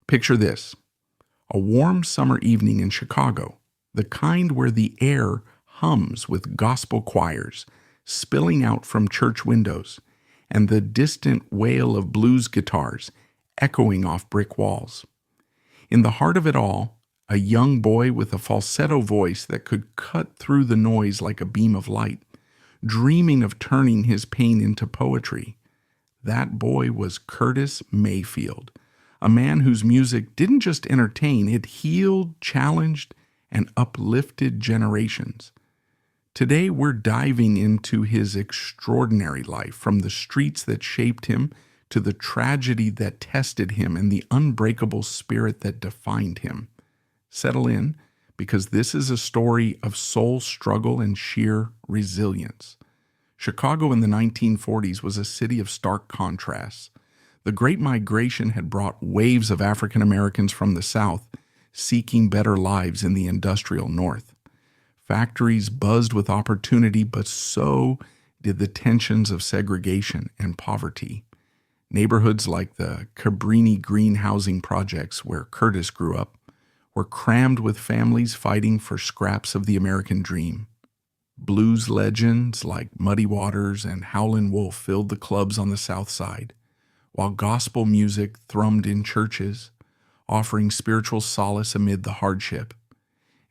Picture this: a warm summer evening in Chicago, the kind where the air hums with gospel choirs spilling out from church windows, and the distant wail of blues guitars echoing off brick walls. In the heart of it all, a young boy with a falsetto voice that could cut through the noise like a beam of light, dreaming of turning his pain into poetry. That boy was Curtis Mayfield, a man whose music didn't just entertain, it healed, challenged, and uplifted generations. Today, we're diving into his extraordinary life, from the streets that shaped him to the tragedy that tested him and the unbreakable spirit that defined him. Settle in, because this is a story of soul struggle and sheer resilience. Chicago in the 1940s was a city of stark contrasts. The Great Migration had brought waves of African Americans from the South seeking better lives in the industrial North. Factories buzzed with opportunity, but so did the tensions of segregation and poverty. Neighborhoods like the Cabrini-Green housing projects, where Curtis grew up, were crammed with families fighting for scraps of the American dream. Blues legends like Muddy Waters and Howlin' Wolf filled the clubs on the South Side, while gospel music thrummed in churches, offering spiritual solace amid the hardship.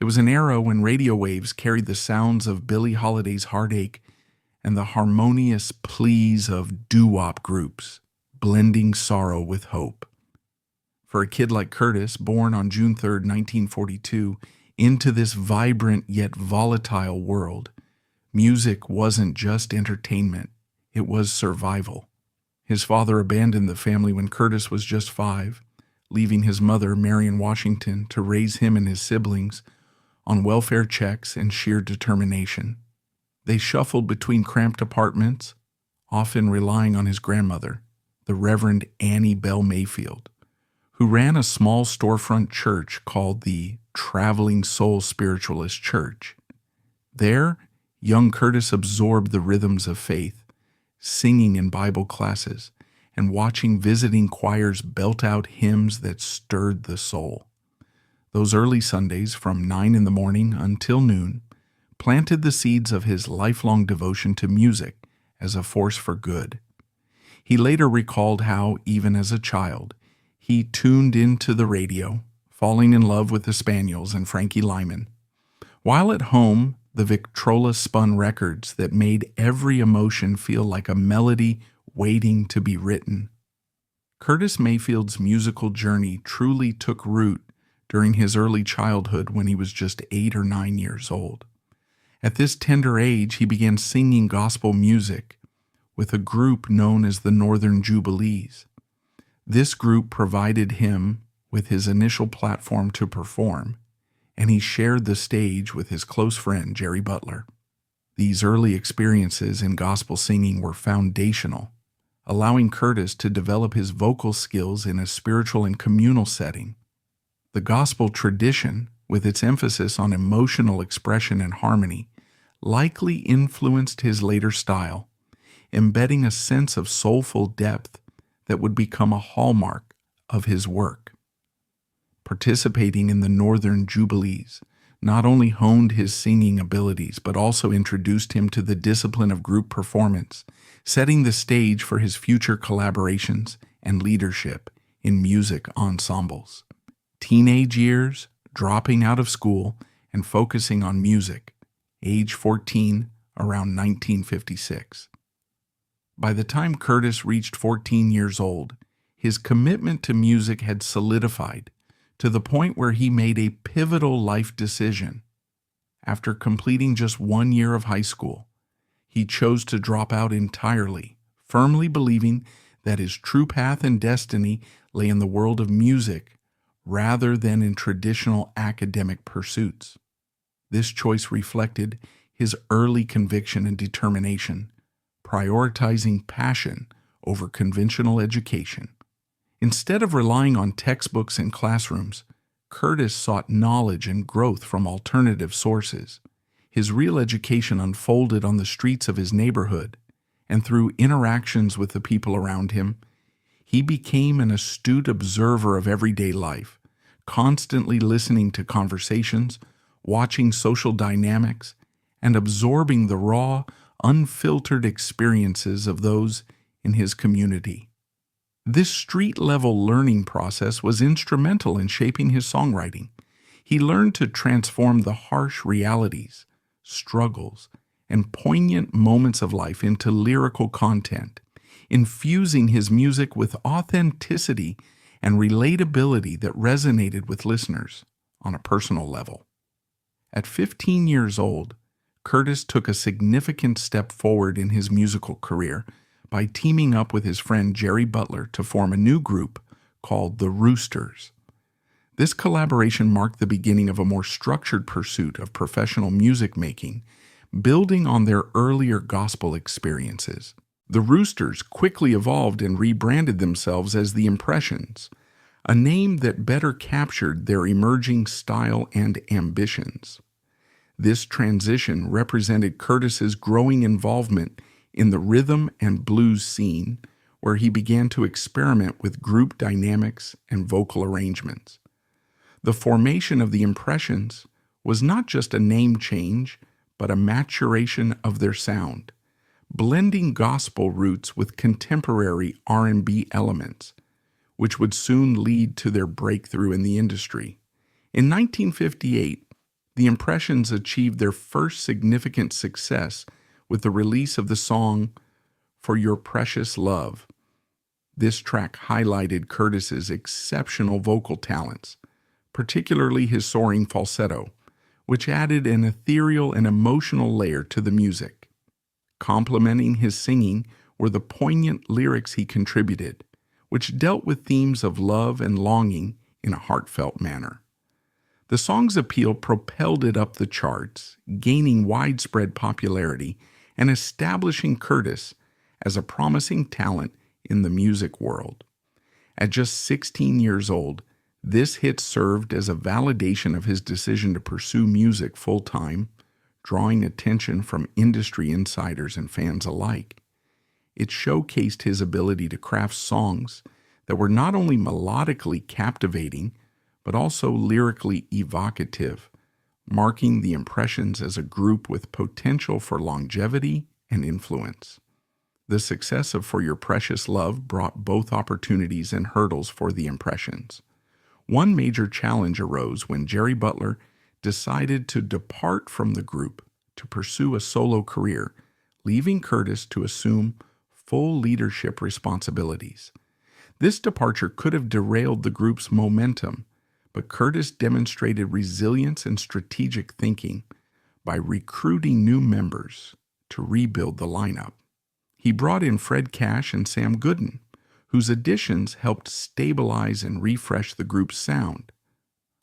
It was an era when radio waves carried the sounds of Billie Holiday's Heartache and the harmonious pleas of doo-wop groups, blending sorrow with hope. For a kid like Curtis, born on June 3, 1942, into this vibrant yet volatile world, music wasn't just entertainment, it was survival. His father abandoned the family when Curtis was just 5, leaving his mother, Marion Washington, to raise him and his siblings on welfare checks and sheer determination. They shuffled between cramped apartments, often relying on his grandmother, the Reverend Annie Bell Mayfield, who ran a small storefront church called the Traveling Soul Spiritualist Church. There, young Curtis absorbed the rhythms of faith, singing in Bible classes and watching visiting choirs belt out hymns that stirred the soul. Those early Sundays, from 9 in the morning until noon, planted the seeds of his lifelong devotion to music as a force for good. He later recalled how, even as a child, he tuned into the radio, falling in love with the Spaniels and Frankie Lyman. While at home, the Victrola spun records that made every emotion feel like a melody waiting to be written. Curtis Mayfield's musical journey truly took root during his early childhood when he was just 8 or 9 years old. At this tender age, he began singing gospel music with a group known as the Northern Jubilees. This group provided him with his initial platform to perform, and he shared the stage with his close friend, Jerry Butler. These early experiences in gospel singing were foundational, allowing Curtis to develop his vocal skills in a spiritual and communal setting. The gospel tradition, with its emphasis on emotional expression and harmony, likely influenced his later style, embedding a sense of soulful depth that would become a hallmark of his work. Participating in the Northern Jubilees not only honed his singing abilities, but also introduced him to the discipline of group performance, setting the stage for his future collaborations and leadership in music ensembles. Teenage years, dropping out of school and focusing on music, age 14, around 1956. By the time Curtis reached 14 years old, his commitment to music had solidified to the point where he made a pivotal life decision. After completing just 1 year of high school, he chose to drop out entirely, firmly believing that his true path and destiny lay in the world of music rather than in traditional academic pursuits. This choice reflected his early conviction and determination, prioritizing passion over conventional education. Instead of relying on textbooks and classrooms, Curtis sought knowledge and growth from alternative sources. His real education unfolded on the streets of his neighborhood, and through interactions with the people around him, He became an astute observer of everyday life, constantly listening to conversations, watching social dynamics, and absorbing the raw, unfiltered experiences of those in his community. This street-level learning process was instrumental in shaping his songwriting. He learned to transform the harsh realities, struggles, and poignant moments of life into lyrical content, infusing his music with authenticity and relatability that resonated with listeners on a personal level. At 15 years old, Curtis took a significant step forward in his musical career by teaming up with his friend Jerry Butler to form a new group called the Roosters. This collaboration marked the beginning of a more structured pursuit of professional music making, building on their earlier gospel experiences. The Roosters quickly evolved and rebranded themselves as the Impressions, a name that better captured their emerging style and ambitions. This transition represented Curtis's growing involvement in the rhythm and blues scene, where he began to experiment with group dynamics and vocal arrangements. The formation of the Impressions was not just a name change, but a maturation of their sound, blending gospel roots with contemporary R&B elements, which would soon lead to their breakthrough in the industry. In 1958, the Impressions achieved their first significant success with the release of the song For Your Precious Love. This track highlighted Curtis's exceptional vocal talents, particularly his soaring falsetto, which added an ethereal and emotional layer to the music. Complementing his singing were the poignant lyrics he contributed, which dealt with themes of love and longing in a heartfelt manner. The song's appeal propelled it up the charts, gaining widespread popularity and establishing Curtis as a promising talent in the music world. At just 16 years old, this hit served as a validation of his decision to pursue music full-time, drawing attention from industry insiders and fans alike. It showcased his ability to craft songs that were not only melodically captivating, but also lyrically evocative, marking the Impressions as a group with potential for longevity and influence. The success of For Your Precious Love brought both opportunities and hurdles for the Impressions. One major challenge arose when Jerry Butler decided to depart from the group to pursue a solo career, leaving Curtis to assume full leadership responsibilities. This departure could have derailed the group's momentum, but Curtis demonstrated resilience and strategic thinking by recruiting new members to rebuild the lineup. He brought in Fred Cash and Sam Gooden, whose additions helped stabilize and refresh the group's sound.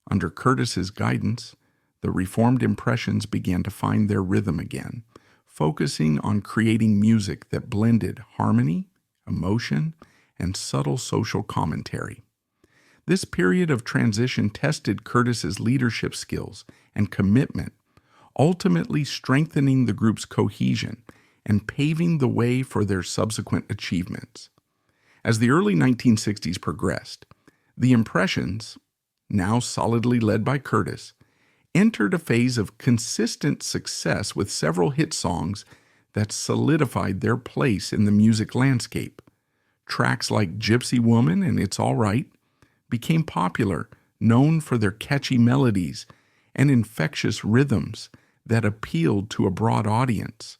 Under Curtis's guidance, the reformed Impressions began to find their rhythm again, focusing on creating music that blended harmony, emotion, and subtle social commentary. This period of transition tested Curtis's leadership skills and commitment, ultimately strengthening the group's cohesion and paving the way for their subsequent achievements. As the early 1960s progressed, the Impressions, now solidly led by Curtis, entered a phase of consistent success with several hit songs that solidified their place in the music landscape. Tracks like Gypsy Woman and It's All Right became popular, known for their catchy melodies and infectious rhythms that appealed to a broad audience.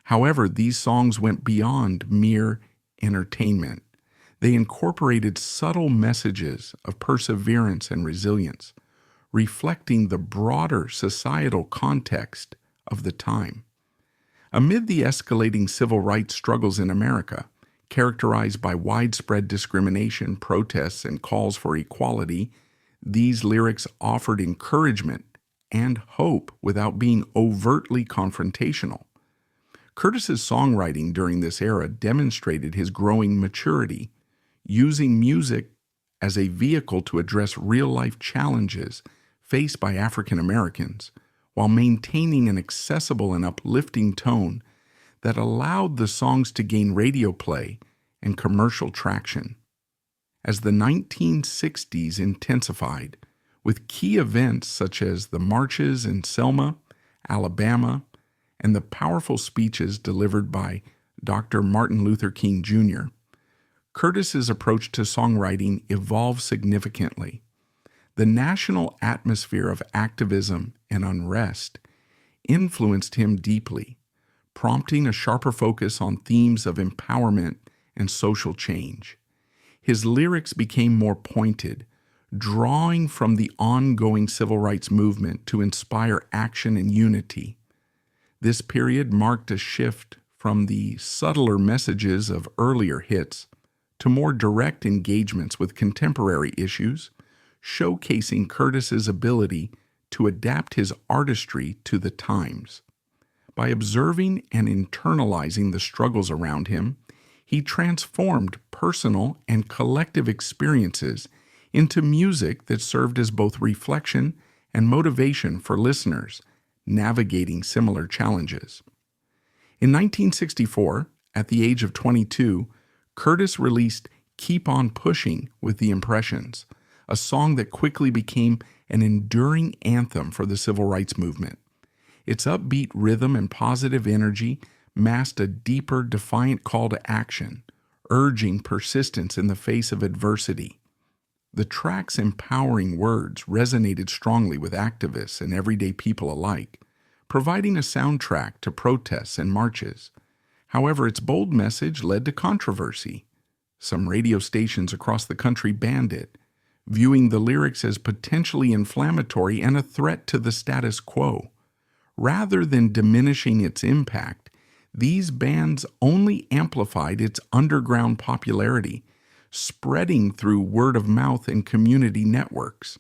However, these songs went beyond mere entertainment. They incorporated subtle messages of perseverance and resilience, reflecting the broader societal context of the time. Amid the escalating civil rights struggles in America, characterized by widespread discrimination, protests, and calls for equality, these lyrics offered encouragement and hope without being overtly confrontational. Curtis's songwriting during this era demonstrated his growing maturity, using music as a vehicle to address real-life challenges faced by African Americans, while maintaining an accessible and uplifting tone that allowed the songs to gain radio play and commercial traction. As the 1960s intensified, with key events such as the marches in Selma, Alabama, and the powerful speeches delivered by Dr. Martin Luther King Jr., Curtis's approach to songwriting evolved significantly. The national atmosphere of activism and unrest influenced him deeply, prompting a sharper focus on themes of empowerment and social change. His lyrics became more pointed, drawing from the ongoing civil rights movement to inspire action and unity. This period marked a shift from the subtler messages of earlier hits to more direct engagements with contemporary issues, showcasing Curtis's ability to adapt his artistry to the times. By observing and internalizing the struggles around him, he transformed personal and collective experiences into music that served as both reflection and motivation for listeners navigating similar challenges. In 1964, at the age of 22, Curtis released Keep On Pushing with the Impressions, a song that quickly became an enduring anthem for the civil rights movement. Its upbeat rhythm and positive energy masked a deeper, defiant call to action, urging persistence in the face of adversity. The track's empowering words resonated strongly with activists and everyday people alike, providing a soundtrack to protests and marches. However, its bold message led to controversy. Some radio stations across the country banned it, viewing the lyrics as potentially inflammatory and a threat to the status quo. Rather than diminishing its impact, these bans only amplified its underground popularity, spreading through word of mouth and community networks.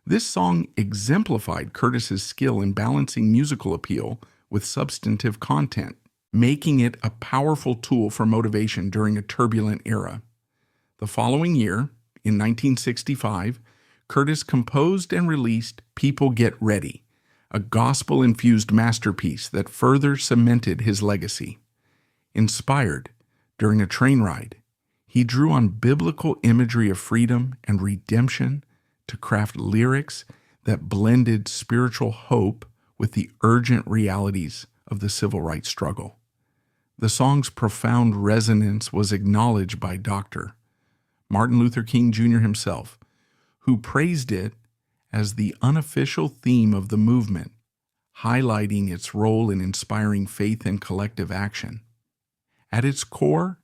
This song exemplified Curtis's skill in balancing musical appeal with substantive content, making it a powerful tool for motivation during a turbulent era. The following year, in 1965, Curtis composed and released People Get Ready, a gospel-infused masterpiece that further cemented his legacy. Inspired during a train ride, he drew on biblical imagery of freedom and redemption to craft lyrics that blended spiritual hope with the urgent realities of the civil rights struggle. The song's profound resonance was acknowledged by Dr. Martin Luther King Jr. himself, who praised it as the unofficial theme of the movement, highlighting its role in inspiring faith and collective action. At its core,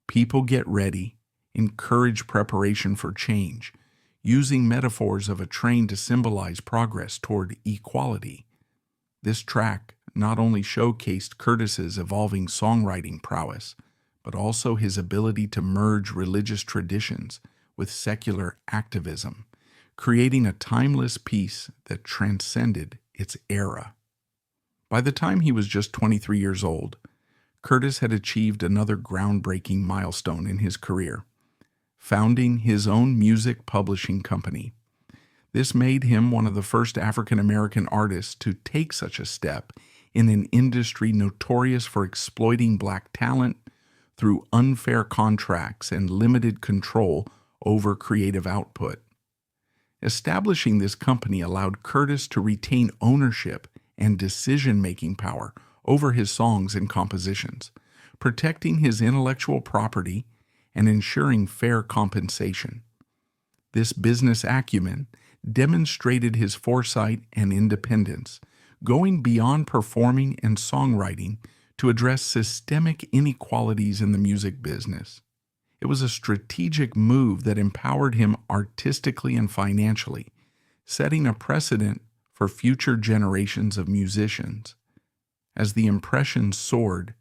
People Get Ready encourage preparation for change, using metaphors of a train to symbolize progress toward equality. This track not only showcased Curtis's evolving songwriting prowess, but also his ability to merge religious traditions with secular activism, creating a timeless piece that transcended its era. By the time he was just 23 years old, Curtis had achieved another groundbreaking milestone in his career, founding his own music publishing company. This made him one of the first African-American artists to take such a step in an industry notorious for exploiting black talent through unfair contracts and limited control over creative output. Establishing this company allowed Curtis to retain ownership and decision-making power over his songs and compositions, protecting his intellectual property and ensuring fair compensation. This business acumen demonstrated his foresight and independence, going beyond performing and songwriting to address systemic inequalities in the music business. It was a strategic move that empowered him artistically and financially, setting a precedent for future generations of musicians. As the impressions soared,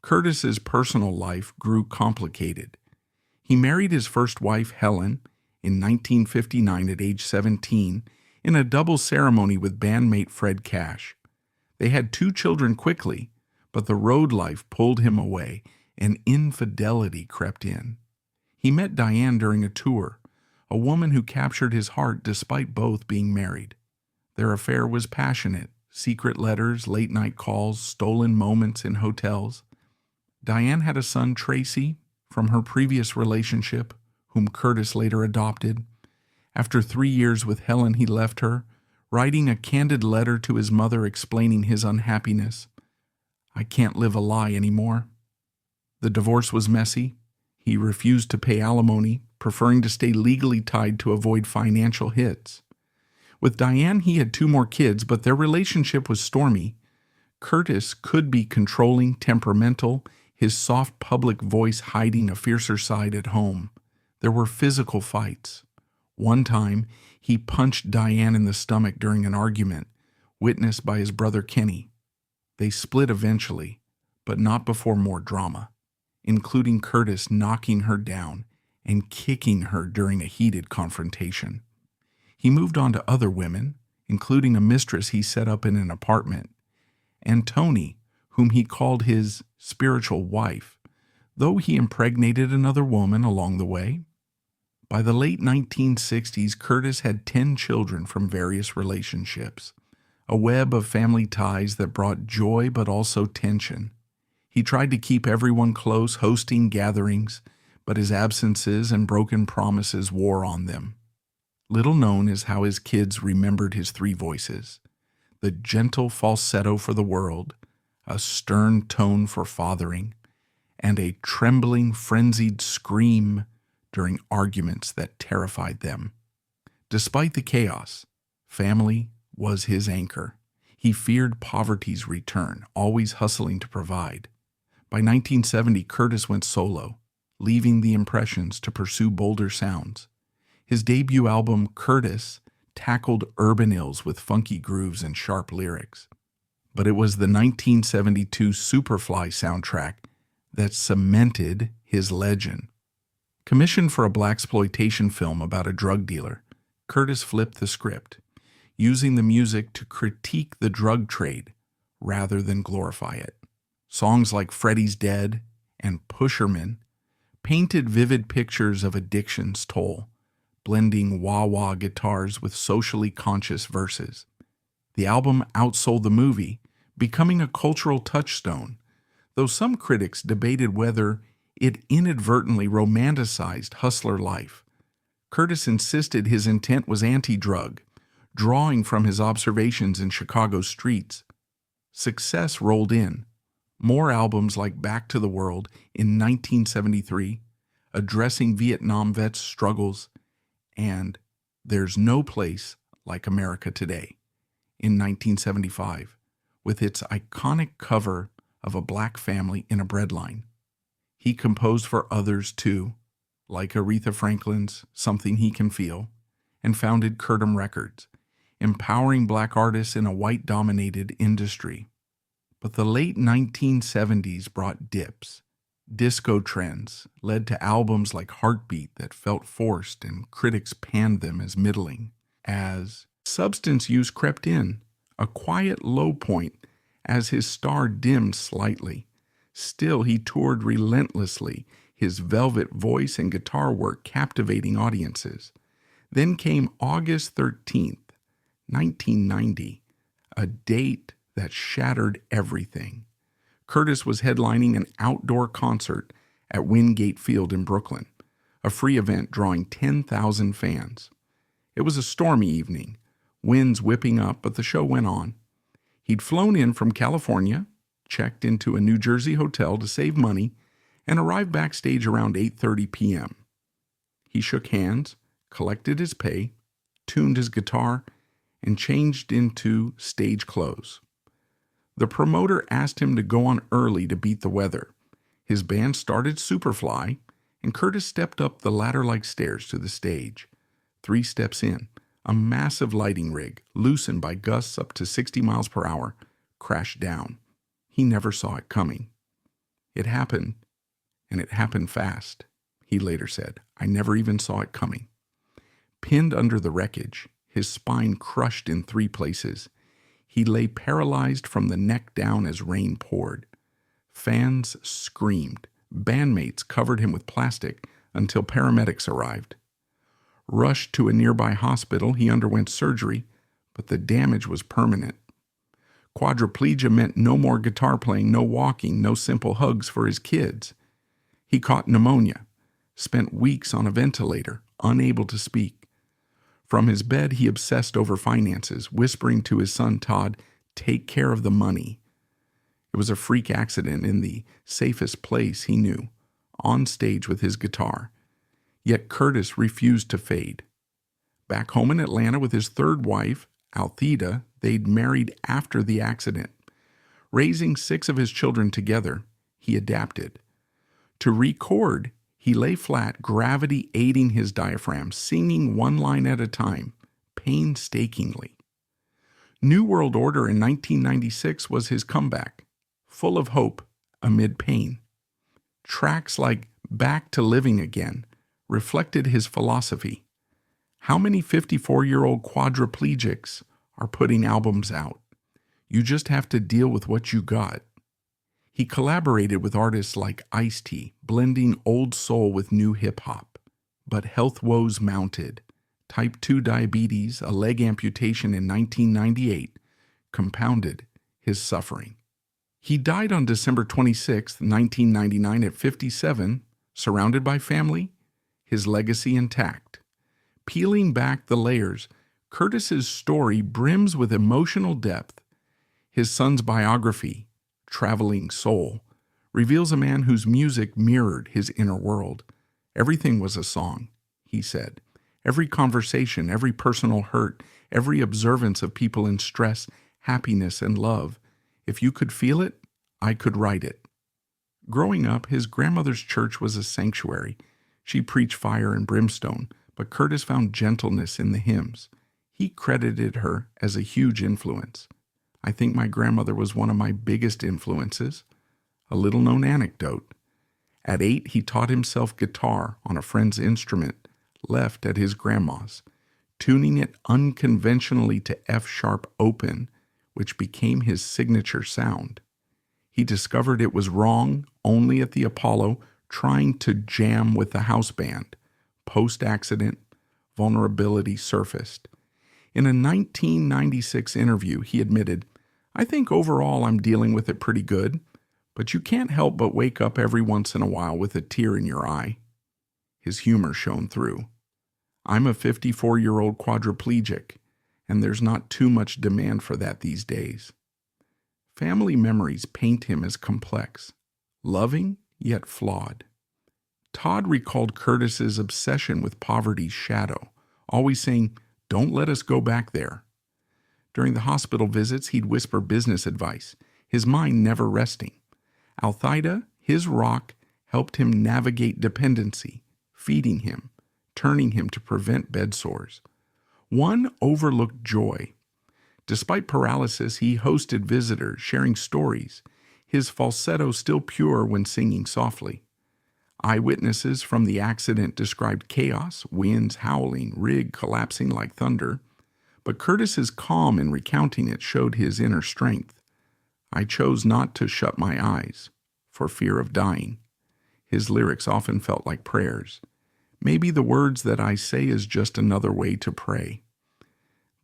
Curtis's personal life grew complicated. He married his first wife, Helen, in 1959 at age 17 in a double ceremony with bandmate Fred Cash. They had 2 children quickly, but the road life pulled him away and infidelity crept in. He met Diane during a tour, a woman who captured his heart despite both being married. Their affair was passionate, secret letters, late-night calls, stolen moments in hotels. Diane had a son, Tracy, from her previous relationship, whom Curtis later adopted. After 3 years with Helen, he left her, writing a candid letter to his mother explaining his unhappiness. "I can't live a lie anymore." The divorce was messy. He refused to pay alimony, preferring to stay legally tied to avoid financial hits. With Diane, he had 2 more kids, but their relationship was stormy. Curtis could be controlling, temperamental, his soft public voice hiding a fiercer side at home. There were physical fights. One time, he punched Diane in the stomach during an argument, witnessed by his brother Kenny. They split eventually, but not before more drama, including Curtis knocking her down and kicking her during a heated confrontation. He moved on to other women, including a mistress he set up in an apartment, and Tony, whom he called his spiritual wife, though he impregnated another woman along the way. By the late 1960s, Curtis had 10 children from various relationships, a web of family ties that brought joy but also tension. He tried to keep everyone close, hosting gatherings, but his absences and broken promises wore on them. Little known is how his kids remembered his 3 voices: the gentle falsetto for the world, a stern tone for fathering, and a trembling, frenzied scream during arguments that terrified them. Despite the chaos, family was his anchor. He feared poverty's return, always hustling to provide. By 1970, Curtis went solo, leaving the Impressions to pursue bolder sounds. His debut album, Curtis, tackled urban ills with funky grooves and sharp lyrics. But it was the 1972 Superfly soundtrack that cemented his legend. Commissioned for a blaxploitation film about a drug dealer, Curtis flipped the script, using the music to critique the drug trade rather than glorify it. Songs like Freddie's Dead and Pusherman painted vivid pictures of addiction's toll, blending wah-wah guitars with socially conscious verses. The album outsold the movie, becoming a cultural touchstone, though some critics debated whether it inadvertently romanticized hustler life. Curtis insisted his intent was anti-drug, drawing from his observations in Chicago streets. Success rolled in. More albums like Back to the World in 1973, addressing Vietnam vets' struggles, and There's No Place Like America Today in 1975, with its iconic cover of a black family in a breadline. He composed for others too, like Aretha Franklin's Something He Can Feel, and founded Curtom Records, empowering black artists in a white-dominated industry. But the late 1970s brought dips. Disco trends led to albums like Heartbeat that felt forced, and critics panned them as middling. As substance use crept in, a quiet low point as his star dimmed slightly. Still, he toured relentlessly, his velvet voice and guitar work captivating audiences. Then came August 13th, 1990, a date that shattered everything. Curtis was headlining an outdoor concert at Wingate Field in Brooklyn, a free event drawing 10,000 fans. It was a stormy evening, winds whipping up, but the show went on. He'd flown in from California, checked into a New Jersey hotel to save money, and arrived backstage around 8:30 p.m. He shook hands, collected his pay, tuned his guitar, and changed into stage clothes. The promoter asked him to go on early to beat the weather. His band started Superfly, and Curtis stepped up the ladder-like stairs to the stage. 3 steps in, a massive lighting rig, loosened by gusts up to 60 miles per hour, crashed down. He never saw it coming. It happened, and it happened fast, he later said. I never even saw it coming. Pinned under the wreckage, his spine crushed in 3 places, he lay paralyzed from the neck down as rain poured. Fans screamed. Bandmates covered him with plastic until paramedics arrived. Rushed to a nearby hospital, he underwent surgery, but the damage was permanent. Quadriplegia meant no more guitar playing, no walking, no simple hugs for his kids. He caught pneumonia, spent weeks on a ventilator, unable to speak. From his bed, he obsessed over finances, whispering to his son Todd, "Take care of the money." It was a freak accident in the safest place he knew, on stage with his guitar. Yet Curtis refused to fade. Back home in Atlanta with his third wife, Althea, they'd married after the accident. Raising 6 of his children together, he adapted. To record, he lay flat, gravity aiding his diaphragm, singing one line at a time, painstakingly. New World Order in 1996 was his comeback, full of hope amid pain. Tracks like Back to Living Again reflected his philosophy. How many 54-year-old quadriplegics are putting albums out? You just have to deal with what you got. He collaborated with artists like Ice-T, blending old soul with new hip-hop. But health woes mounted. Type 2 diabetes, a leg amputation in 1998, compounded his suffering. He died on December 26, 1999 at 57, surrounded by family, his legacy intact. Peeling back the layers, Curtis's story brims with emotional depth. His son's biography, Traveling Soul, reveals a man whose music mirrored his inner world. Everything was a song, he said. Every conversation, every personal hurt, every observance of people in stress, happiness, and love. If you could feel it, I could write it. Growing up, his grandmother's church was a sanctuary. She preached fire and brimstone, but Curtis found gentleness in the hymns. He credited her as a huge influence. I think my grandmother was one of my biggest influences. A little-known anecdote. At 8, he taught himself guitar on a friend's instrument left at his grandma's, tuning it unconventionally to F-sharp open, which became his signature sound. He discovered it was wrong only at the Apollo, trying to jam with the house band. Post-accident, vulnerability surfaced. In a 1996 interview, he admitted, "I think overall I'm dealing with it pretty good, but you can't help but wake up every once in a while with a tear in your eye." His humor shone through. "I'm a 54-year-old quadriplegic, and there's not too much demand for that these days." Family memories paint him as complex, loving yet flawed. Todd recalled Curtis's obsession with poverty's shadow, always saying, "Don't let us go back there." During the hospital visits, he'd whisper business advice, his mind never resting. Althea, his rock, helped him navigate dependency, feeding him, turning him to prevent bed sores. One overlooked joy. Despite paralysis, he hosted visitors, sharing stories, his falsetto still pure when singing softly. Eyewitnesses from the accident described chaos, winds howling, rig collapsing like thunder. But Curtis's calm in recounting it showed his inner strength. "I chose not to shut my eyes, for fear of dying." His lyrics often felt like prayers. "Maybe the words that I say is just another way to pray."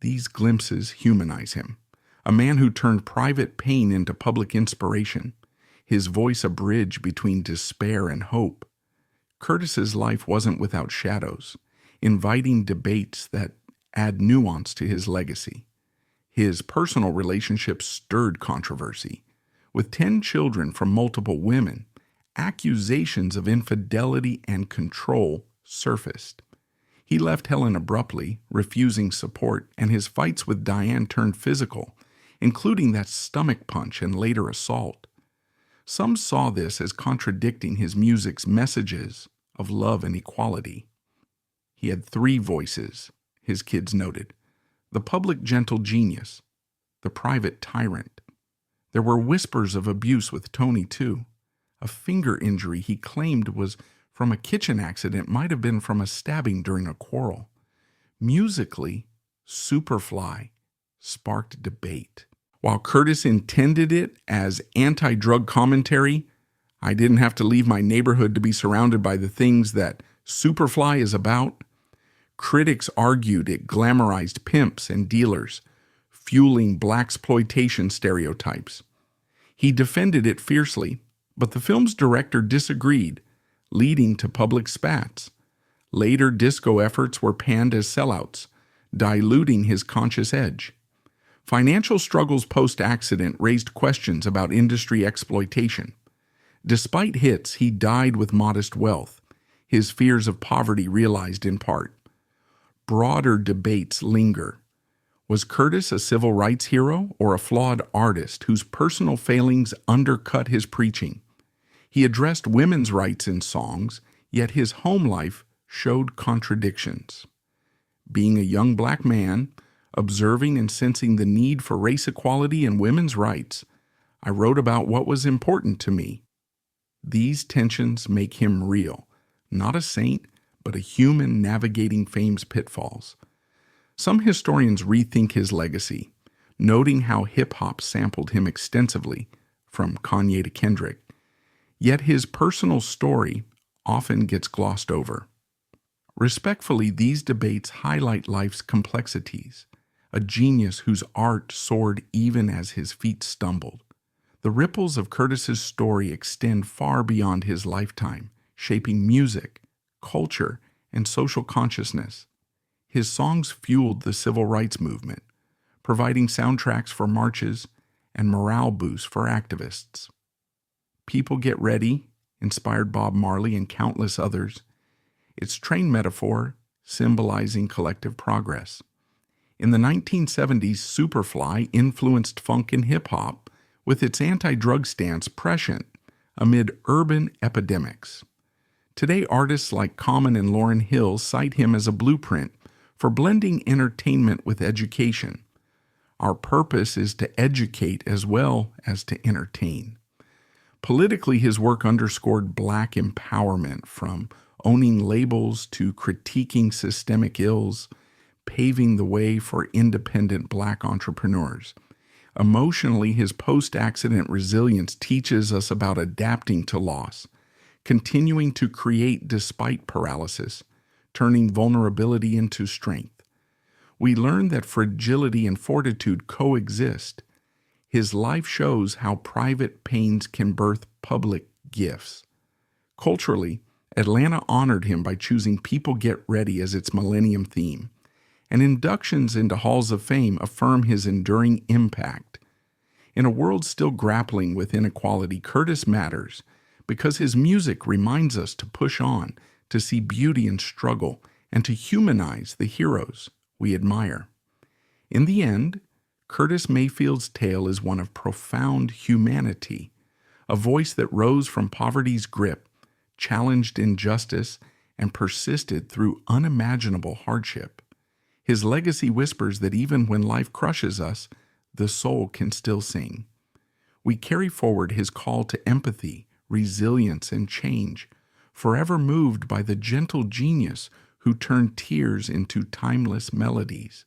These glimpses humanize him, a man who turned private pain into public inspiration, his voice a bridge between despair and hope. Curtis's life wasn't without shadows, inviting debates that add nuance to his legacy. His personal relationships stirred controversy. With 10 children from multiple women, accusations of infidelity and control surfaced. He left Helen abruptly, refusing support, and his fights with Diane turned physical, including that stomach punch and later assault. Some saw this as contradicting his music's messages of love and equality. He had 3 voices, his kids noted: the public gentle genius, the private tyrant. There were whispers of abuse with Tony, too. A finger injury he claimed was from a kitchen accident might have been from a stabbing during a quarrel. Musically, Superfly sparked debate. While Curtis intended it as anti-drug commentary, I didn't have to leave my neighborhood to be surrounded by the things that Superfly is about. Critics argued it glamorized pimps and dealers, fueling blaxploitation stereotypes. He defended it fiercely, but the film's director disagreed, leading to public spats. Later disco efforts were panned as sellouts, diluting his conscious edge. Financial struggles post-accident raised questions about industry exploitation. Despite hits, he died with modest wealth, his fears of poverty realized in part. Broader debates linger. Was Curtis a civil rights hero or a flawed artist whose personal failings undercut his preaching? He addressed women's rights in songs, yet his home life showed contradictions. Being a young black man, observing and sensing the need for race equality and women's rights, I wrote about what was important to me. These tensions make him real, not a saint, but a human navigating fame's pitfalls. Some historians rethink his legacy, noting how hip-hop sampled him extensively, from Kanye to Kendrick, yet his personal story often gets glossed over. Respectfully, these debates highlight life's complexities, a genius whose art soared even as his feet stumbled. The ripples of Curtis's story extend far beyond his lifetime, shaping music, culture, and social consciousness. His songs fueled the civil rights movement, providing soundtracks for marches and morale boosts for activists. People Get Ready inspired Bob Marley and countless others, its train metaphor symbolizing collective progress. In the 1970s, Superfly influenced funk and hip-hop with its anti-drug stance prescient amid urban epidemics. Today, artists like Common and Lauryn Hill cite him as a blueprint for blending entertainment with education. Our purpose is to educate as well as to entertain. Politically, his work underscored black empowerment, from owning labels to critiquing systemic ills, paving the way for independent black entrepreneurs. Emotionally, his post-accident resilience teaches us about adapting to loss, continuing to create despite paralysis, turning vulnerability into strength. We learn that fragility and fortitude coexist. His life shows how private pains can birth public gifts. Culturally, Atlanta honored him by choosing People Get Ready as its millennium theme, and inductions into halls of fame affirm his enduring impact. In a world still grappling with inequality, Curtis matters because his music reminds us to push on, to see beauty in struggle, and to humanize the heroes we admire. In the end, Curtis Mayfield's tale is one of profound humanity, a voice that rose from poverty's grip, challenged injustice, and persisted through unimaginable hardship. His legacy whispers that even when life crushes us, the soul can still sing. We carry forward his call to empathy, resilience, and change, forever moved by the gentle genius who turned tears into timeless melodies.